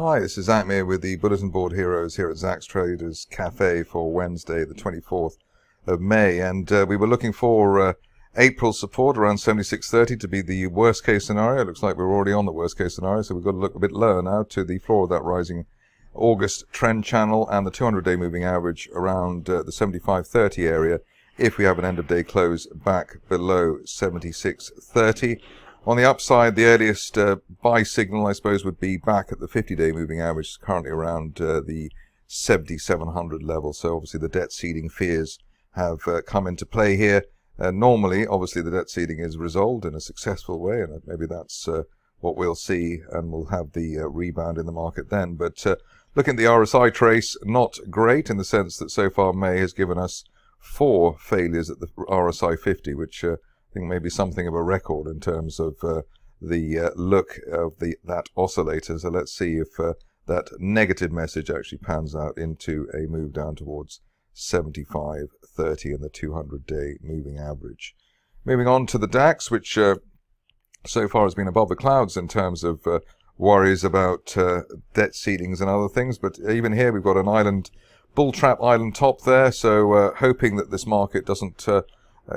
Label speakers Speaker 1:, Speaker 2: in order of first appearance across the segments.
Speaker 1: Hi, this is Zach with the Bulletin Board Heroes here at Zach's Traders Cafe for Wednesday, the 24th of May. And we were looking for April support around 76.30 to be the worst case scenario. It looks like we're already on the worst case scenario, so we've got to look a bit lower now to the floor of that rising August trend channel and the 200-day moving average around the 75.30 area if we have an end-of-day close back below 76.30. On the upside, the earliest buy signal, I suppose, would be back at the 50-day moving average, currently around the 7,700 level. So obviously the debt ceiling fears have come into play here. Normally, obviously, the debt ceiling is resolved in a successful way, and maybe that's what we'll see, and we'll have the rebound in the market then. But looking at the RSI trace, not great in the sense that so far May has given us 4 failures at the RSI 50, which I think maybe something of a record in terms of the look of that oscillator. So let's see if that negative message actually pans out into a move down towards 75.30 in the 200-day moving average. Moving on to the DAX, which so far has been above the clouds in terms of worries about debt ceilings and other things. But even here we've got an island, bull trap island top there. So hoping that this market doesn't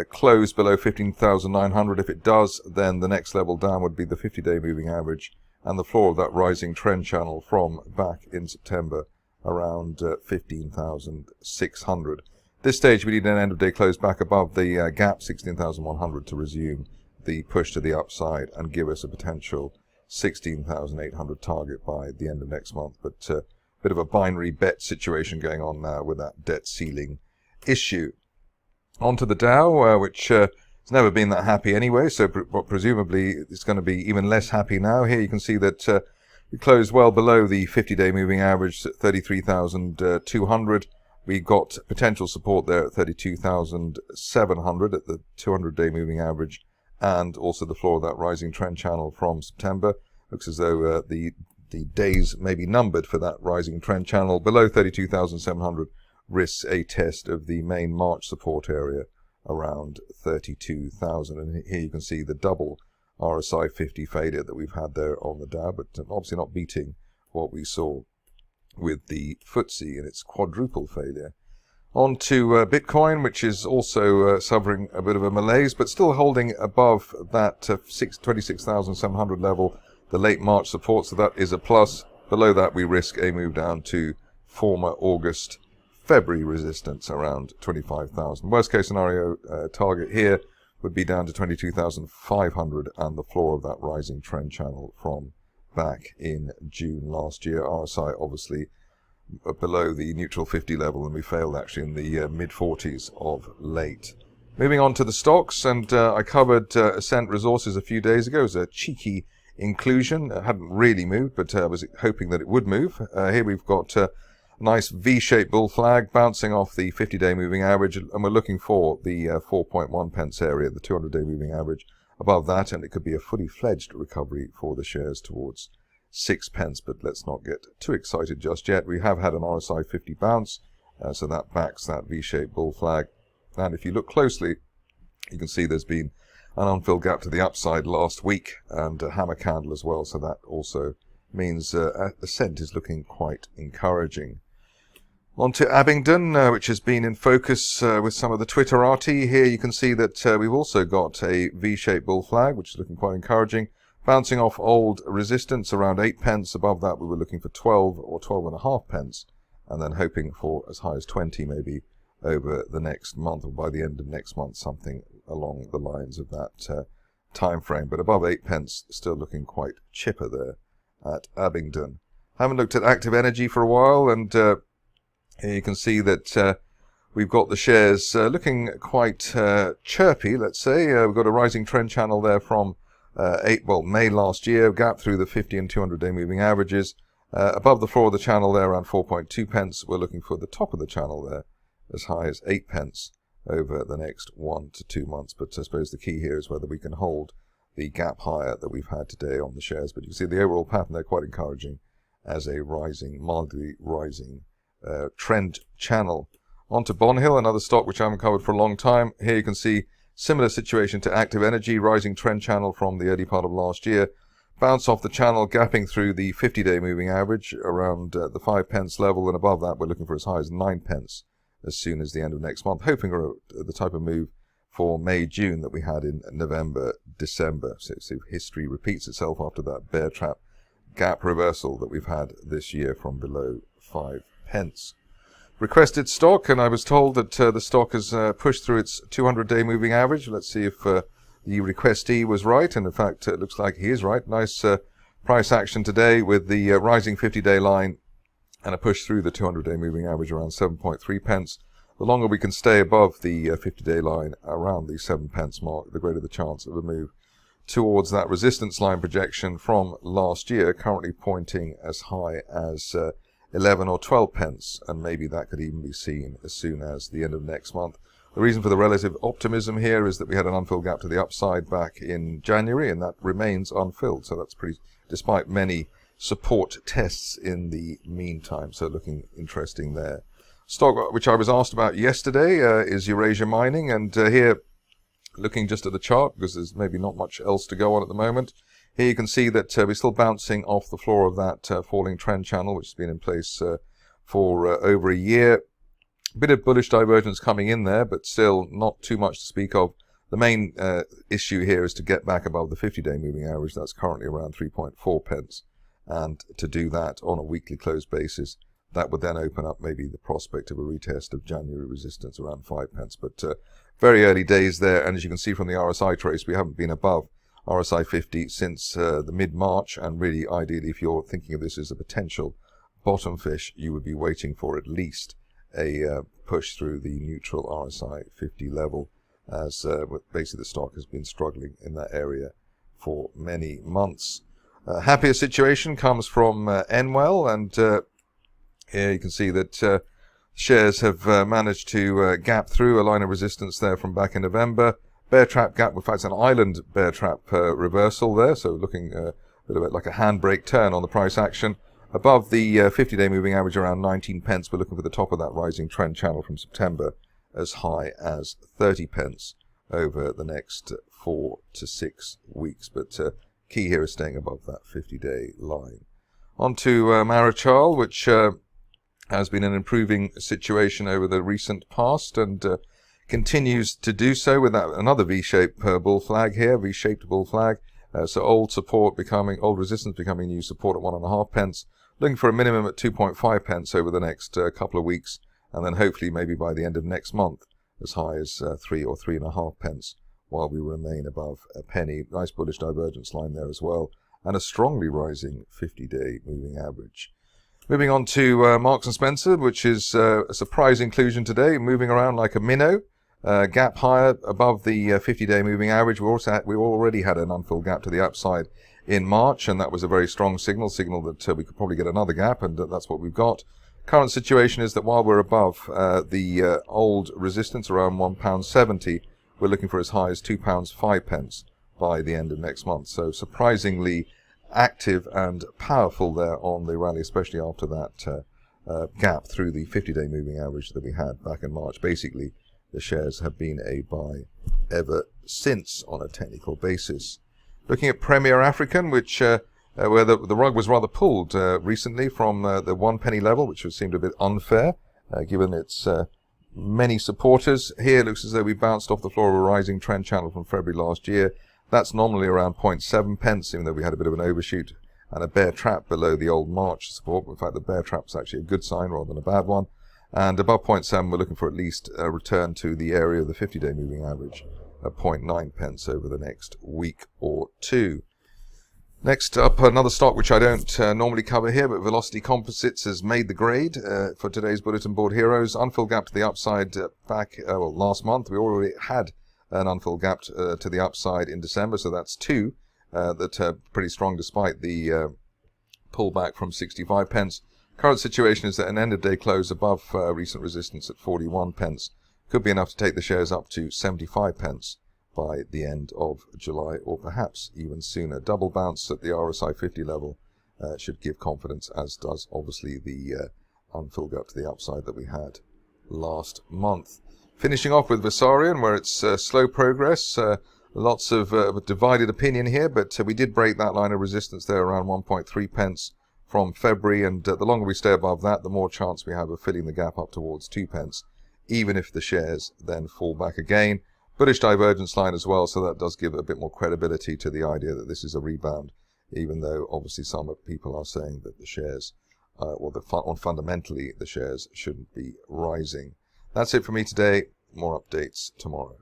Speaker 1: close below 15,900. If it does, then the next level down would be the 50-day moving average and the floor of that rising trend channel from back in September around 15,600. This stage we need an end-of-day close back above the gap 16,100 to resume the push to the upside and give us a potential 16,800 target by the end of next month. But a bit of a binary bet situation going on now with that debt ceiling issue. Onto the Dow, which has never been that happy anyway, so presumably it's going to be even less happy now. Here you can see that we closed well below the 50-day moving average at 33,200. We got potential support there at 32,700 at the 200-day moving average, and also the floor of that rising trend channel from September. Looks as though the days may be numbered for that rising trend channel. Below 32,700 risks a test of the main March support area around 32,000. And here you can see the double RSI 50 failure that we've had there on the Dow, but obviously not beating what we saw with the FTSE in its quadruple failure. On to Bitcoin, which is also suffering a bit of a malaise, but still holding above that 26,700 level, the late March support, so that is a plus. Below that, we risk a move down to former August February resistance around 25,000. Worst case scenario target here would be down to 22,500 and the floor of that rising trend channel from back in June last year. RSI obviously below the neutral 50 level, and we failed actually in the mid-40s of late. Moving on to the stocks, and I covered Ascent Resources a few days ago as a cheeky inclusion. It hadn't really moved, but I was hoping that it would move. Here we've got nice V-shaped bull flag bouncing off the 50-day moving average, and we're looking for the 4.1 pence area, the 200-day moving average above that, and it could be a fully fledged recovery for the shares towards 6 pence, but let's not get too excited just yet. We have had an RSI 50 bounce, so that backs that V-shaped bull flag, and if you look closely, you can see there's been an unfilled gap to the upside last week and a hammer candle as well, so that also means Ascent is looking quite encouraging. On to Abingdon, which has been in focus with some of the Twitterati. Here you can see that we've also got a V-shaped bull flag, which is looking quite encouraging, bouncing off old resistance around 8 pence. Above that, we were looking for 12 or 12.5 pence, and then hoping for as high as 20 maybe over the next month, or by the end of next month, something along the lines of that time frame. But above 8 pence, still looking quite chipper there at Abingdon. Haven't looked at Active Energy for a while, and here you can see that we've got the shares looking quite chirpy, let's say. We've got a rising trend channel there from May last year, gap through the 50 and 200-day moving averages. Above the floor of the channel there, around 4.2 pence. We're looking for the top of the channel there, as high as 8 pence over the next 1 to 2 months. But I suppose the key here is whether we can hold the gap higher that we've had today on the shares. But you can see the overall pattern there quite encouraging as a rising, mildly rising trend channel. On to Bonhill, another stock which I haven't covered for a long time. Here you can see similar situation to Active Energy, rising trend channel from the early part of last year. bounce off the channel, gapping through the 50-day moving average around the 5 pence level, and above that we're looking for as high as 9 pence as soon as the end of next month, hoping for the type of move for May, June that we had in November, December. So history repeats itself after that bear trap gap reversal that we've had this year from below 5 pence. Requested stock, and I was told that the stock has pushed through its 200-day moving average. Let's see if the requestee was right, and in fact it looks like he is right. Nice price action today with the rising 50-day line and a push through the 200-day moving average around 7.3 pence. The longer we can stay above the 50-day line around the 7 pence mark, the greater the chance of a move towards that resistance line projection from last year, currently pointing as high as 11 or 12 pence, and maybe that could even be seen as soon as the end of next month. The reason for the relative optimism here is that we had an unfilled gap to the upside back in January, and that remains unfilled, so that's pretty, despite many support tests in the meantime, so looking interesting there. Stock which I was asked about yesterday is Eurasia Mining, and here, looking just at the chart, because there's maybe not much else to go on at the moment, here you can see that we're still bouncing off the floor of that falling trend channel, which has been in place for over a year. A bit of bullish divergence coming in there, but still not too much to speak of. The main issue here is to get back above the 50-day moving average. That's currently around 3.4 pence. And to do that on a weekly close basis, that would then open up maybe the prospect of a retest of January resistance around 5 pence. But very early days there, and as you can see from the RSI trace, we haven't been above RSI 50 since the mid-March, and really ideally, if you're thinking of this as a potential bottom fish, you would be waiting for at least a push through the neutral RSI 50 level, as basically the stock has been struggling in that area for many months. Happier situation comes from Enwell, and here you can see that shares have managed to gap through a line of resistance there from back in November. Bear trap gap, in fact, an island bear trap reversal there, so looking a bit like a handbrake turn on the price action. Above the 50-day moving average around 19 pence, we're looking for the top of that rising trend channel from September as high as 30 pence over the next 4 to 6 weeks. But key here is staying above that 50-day line. On to Marechale, which has been an improving situation over the recent past, and continues to do so with that another V-shaped bull flag here, V-shaped bull flag. So old resistance becoming new support at 1.5 pence. Looking for a minimum at 2.5 pence over the next couple of weeks, and then hopefully maybe by the end of next month as high as 3 or 3.5 pence, while we remain above a penny. Nice bullish divergence line there as well, and a strongly rising 50-day moving average. Moving on to Marks and Spencer, which is a surprise inclusion today, moving around like a minnow. Gap higher above the 50-day moving average. We already had an unfilled gap to the upside in March, and that was a very strong signal that we could probably get another gap, and that's what we've got. Current situation is that while we're above the old resistance around £1.70, we're looking for as high as £2.05 by the end of next month. So surprisingly active and powerful there on the rally, especially after that gap through the 50-day moving average that we had back in March. Basically, the shares have been a buy ever since on a technical basis. Looking at Premier African, which where the rug was rather pulled recently from the 1 penny level, which seemed a bit unfair, given its many supporters. Here it looks as though we bounced off the floor of a rising trend channel from February last year. That's nominally around 0.7 pence, even though we had a bit of an overshoot and a bear trap below the old March support. In fact, the bear trap is actually a good sign rather than a bad one. And above 0.7, we're looking for at least a return to the area of the 50-day moving average at 0.9 pence over the next week or two. Next up, another stock which I don't normally cover here, but Velocity Composites has made the grade for today's Bulletin Board Heroes. Unfilled gap to the upside last month. We already had an unfilled gap to the upside in December, so that's two that are pretty strong despite the pullback from 65 pence. Current situation is that an end-of-day close above recent resistance at 41 pence could be enough to take the shares up to 75 pence by the end of July, or perhaps even sooner. Double bounce at the RSI 50 level should give confidence, as does obviously the unfilled gap to the upside that we had last month. Finishing off with Versarien, where it's slow progress. Lots of divided opinion here, but we did break that line of resistance there around 1.3 pence from February, and the longer we stay above that, the more chance we have of filling the gap up towards 2 pence, even if the shares then fall back again. Bullish divergence line as well, so that does give a bit more credibility to the idea that this is a rebound, even though obviously some people are saying that the shares, fundamentally the shares shouldn't be rising. That's it for me today. More updates tomorrow.